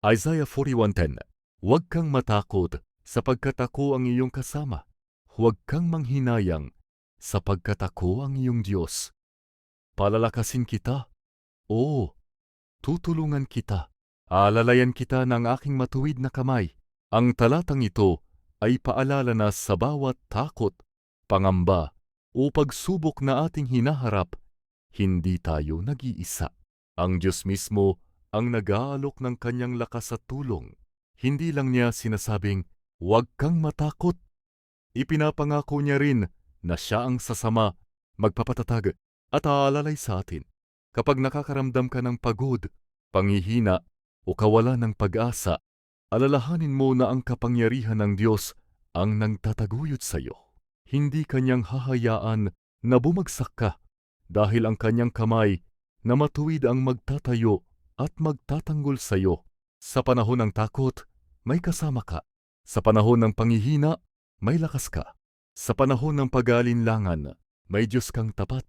Isaiah 41:10. Huwag kang matakot, sapagkat ako ang iyong kasama. Huwag kang manghinayang, sapagkat ako ang iyong Diyos. Palalakasin kita, oo, tutulungan kita. Alalayan kita ng aking matuwid na kamay. Ang talatang ito ay paalala na sa bawat takot, pangamba o pagsubok na ating hinaharap, hindi tayo nag-iisa. Ang Diyos mismo ang nag-aalok ng kanyang lakas at tulong. Hindi lang niya sinasabing, "Huwag kang matakot." Ipinapangako niya rin na siya ang sasama, magpapatatag at aalalay sa atin. Kapag nakakaramdam ka ng pagod, panghihina o kawalan ng pag-asa, alalahanin mo na ang kapangyarihan ng Diyos ang nagtataguyod sa iyo. Hindi kanyang hahayaan na bumagsak ka dahil ang kanyang kamay na matuwid ang magtatayo at magtatanggol sa iyo. Sa panahon ng takot, may kasama ka. Sa panahon ng panghihina, may lakas ka. Sa panahon ng pag-aalinlangan, may Diyos kang tapat.